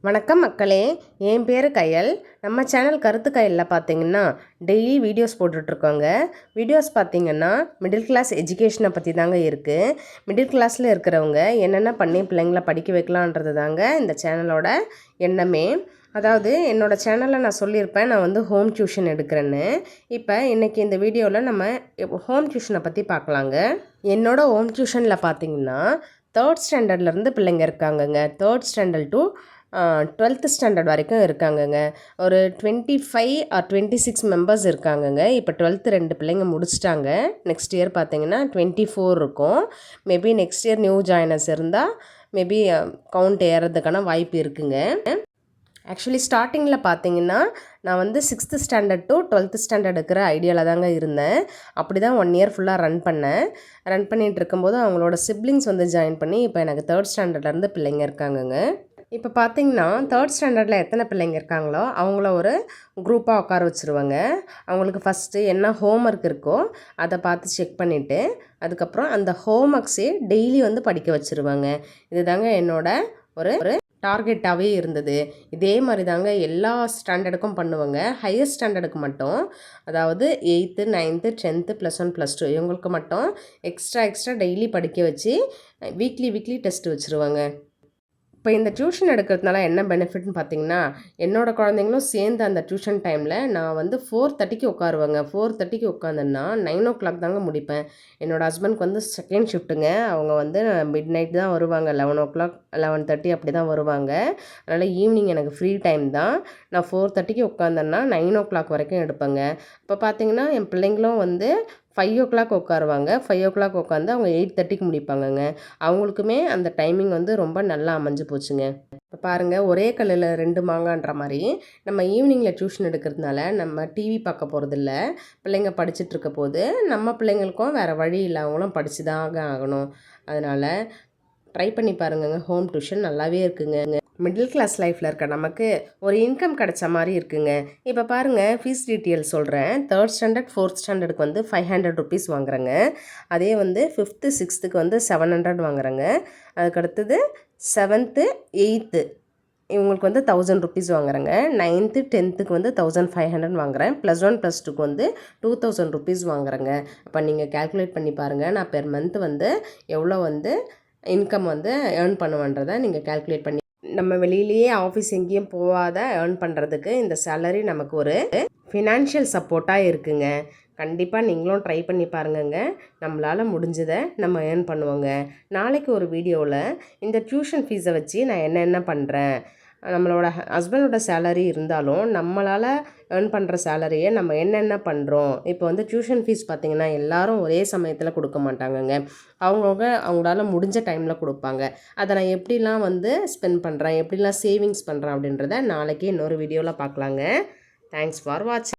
வணக்கம் மக்களே, என் பேர் கயல். நம்ம சேனல் கருத்து கயலில் பார்த்தீங்கன்னா டெய்லி வீடியோஸ் போட்டுட்ருக்கோங்க. வீடியோஸ் பார்த்தீங்கன்னா மிடில் கிளாஸ் எஜுகேஷனை பற்றி தாங்க இருக்குது. மிடில் கிளாஸில் இருக்கிறவங்க என்னென்ன பண்ணி பிள்ளைங்கள படிக்க வைக்கலான்றது தாங்க இந்த சேனலோட எண்ணமே. அதாவது என்னோடய சேனலில் நான் சொல்லியிருப்பேன், நான் வந்து ஹோம் டியூஷன் எடுக்கிறேன்னு. இப்போ இன்றைக்கி இந்த வீடியோவில் நம்ம ஹோம் டியூஷனை பற்றி பார்க்கலாங்க. என்னோடய ஹோம் டியூஷனில் பார்த்தீங்கன்னா 3rd ஸ்டாண்டர்ட்லேருந்து பிள்ளைங்க இருக்காங்கங்க. 3rd standard to 12th standard வரைக்கும் இருக்காங்கங்க. ஒரு 25 ஆர் 26 மெம்பர்ஸ் இருக்காங்கங்க. இப்போ 12th 2 பிள்ளைங்க முடிச்சிட்டாங்க. நெக்ஸ்ட் இயர் பார்த்தீங்கன்னா 24 இருக்கும். Maybe next year new joiners இருந்தால் மேபி கவுண்ட் ஏறதுக்கான வாய்ப்பு இருக்குங்க. ஆக்சுவலி ஸ்டார்டிங்கில் பார்த்தீங்கன்னா நான் வந்து 6th standard to 12th standard இருக்கிற ஐடியாவில் தாங்க இருந்தேன். அப்படி தான் 1 இயர் ஃபுல்லாக ரன் பண்ணிகிட்டு இருக்கும்போது அவங்களோட சிப்ளிங்ஸ் வந்து ஜாயின் பண்ணி இப்போ எனக்கு 3rd ஸ்டாண்டர்ட்லேருந்து பிள்ளைங்க இருக்காங்கங்க. இப்போ பார்த்தீங்கன்னா 3rd ஸ்டாண்டர்டில் எத்தனை பிள்ளைங்க இருக்காங்களோ அவங்கள ஒரு குரூப்பாக உட்கார வச்சுருவாங்க. அவங்களுக்கு ஃபஸ்ட்டு என்ன ஹோம் ஒர்க் இருக்கோ அதை பார்த்து செக் பண்ணிவிட்டு அதுக்கப்புறம் அந்த ஹோம் ஒர்க்ஸே டெய்லி வந்து படிக்க வச்சுருவாங்க. இது தாங்க என்னோட ஒரு டார்கெட்டாகவே இருந்தது. இதே மாதிரி தாங்க எல்லா ஸ்டாண்டர்டுக்கும் பண்ணுவாங்க. ஹையர் ஸ்டாண்டர்டுக்கு மட்டும், அதாவது 8th 9th 10th +1 +2 இவங்களுக்கு மட்டும் எக்ஸ்ட்ரா டெய்லி படிக்க வச்சு வீக்லி டெஸ்ட் வச்சுருவாங்க. இப்போ இந்த டியூஷன் எடுக்கிறதுனால என்ன பெனிஃபிட்னு பார்த்தீங்கன்னா, என்னோடய குழந்தைங்களும் சேர்ந்து அந்த டியூஷன் டைமில் நான் வந்து 4:30க்கு உட்காருவேங்க. 4:30க்கு உட்காந்தேன்னா 9 o'clock தாங்க முடிப்பேன். என்னோடய ஹஸ்பண்ட்க்கு வந்து செகண்ட் ஷிஃப்ட்டுங்க. அவங்க வந்து மிட் நைட் தான் வருவாங்க. 11 o'clock 11:30 அப்படி தான் வருவாங்க. அதனால் ஈவினிங் எனக்கு ஃப்ரீ டைம் தான். நான் 4:30க்கு உட்காந்தேன்னா 9 o'clock வரைக்கும் எடுப்பேங்க. இப்போ பார்த்தீங்கன்னா என் பிள்ளைங்களும் வந்து 5 o'clock உட்காருவாங்க. 5 o'clock உட்காந்து அவங்க 8:30க்கு முடிப்பாங்கங்க. அவங்களுக்குமே அந்த டைமிங் வந்து ரொம்ப நல்லா அமைஞ்சு போச்சுங்க. இப்போ பாருங்கள், ஒரே கல்லில் 2 மாங்கான்ற மாதிரி நம்ம ஈவினிங்கில் டியூஷன் எடுக்கிறதுனால நம்ம டிவி பார்க்க போகிறதில்ல. பிள்ளைங்க படிச்சுட்ருக்க போது நம்ம பிள்ளைங்களுக்கும் வேறு வழி இல்லை, அவங்களும் படித்து தாங்க ஆகணும். அதனால் ட்ரை பண்ணி பாருங்கங்க. ஹோம் டியூஷன் நல்லாவே இருக்குங்க. மிடில் கிளாஸ் லைஃப்பில் இருக்க நமக்கு ஒரு இன்கம் கிடைச்ச மாதிரி இருக்குங்க. இப்போ பாருங்கள், ஃபீஸ் டீட்டெயில் சொல்கிறேன். 3rd ஸ்டாண்டர்ட் 4th ஸ்டாண்டர்டுக்கு வந்து 500 rupees வாங்குறேங்க. அதே வந்து 5th 6th வந்து 700 வாங்குறேங்க. அதுக்கடுத்தது 7th 8th இவங்களுக்கு வந்து 1000 rupees வாங்குறேங்க. 9th 10th வந்து 1500 வாங்குறேன். +1 +2 வந்து 2000 rupees வாங்குறேங்க. அப்போ நீங்கள் கேல்குலேட் பண்ணி பாருங்கள், நான் பெர் மந்த் வந்து எவ்வளோ வந்து இன்கம் வந்து ஏர்ன் பண்ணுவேன்றதை நீங்கள் கேல்குலேட் பண்ணி, நம்ம வெளியிலேயே ஆஃபீஸ் எங்கேயும் போகாத ஏர்ன் பண்ணுறதுக்கு இந்த சேலரி நமக்கு ஒரு ஃபினான்ஷியல் சப்போர்ட்டாக இருக்குங்க. கண்டிப்பாக நீங்களும் ட்ரை பண்ணி பாருங்கங்க. நம்மளால் முடிஞ்சதை நம்ம ஏர்ன் பண்ணுவோங்க. நாளைக்கு ஒரு வீடியோவில் இந்த டியூஷன் ஃபீஸை வச்சு நான் என்னென்ன பண்ணுறேன், நம்மளோட ஹஸ்பண்டோட சேலரி இருந்தாலும் நம்மளால் ஏர்ன் பண்ணுற சேலரியை நம்ம என்னென்ன பண்ணுறோம். இப்போ வந்து டியூஷன் ஃபீஸ் பார்த்திங்கன்னா எல்லாரும் ஒரே சமயத்தில் கொடுக்க மாட்டாங்கங்க. அவங்களால முடிஞ்ச டைமில் கொடுப்பாங்க. அதை நான் எப்படிலாம் வந்து ஸ்பெண்ட் பண்ணுறேன், எப்படிலாம் சேவிங்ஸ் பண்ணுறேன் அப்படின்றத நாளைக்கு இன்னொரு வீடியோவில் பார்க்கலாங்க. தேங்க்ஸ் ஃபார் வாட்சிங்.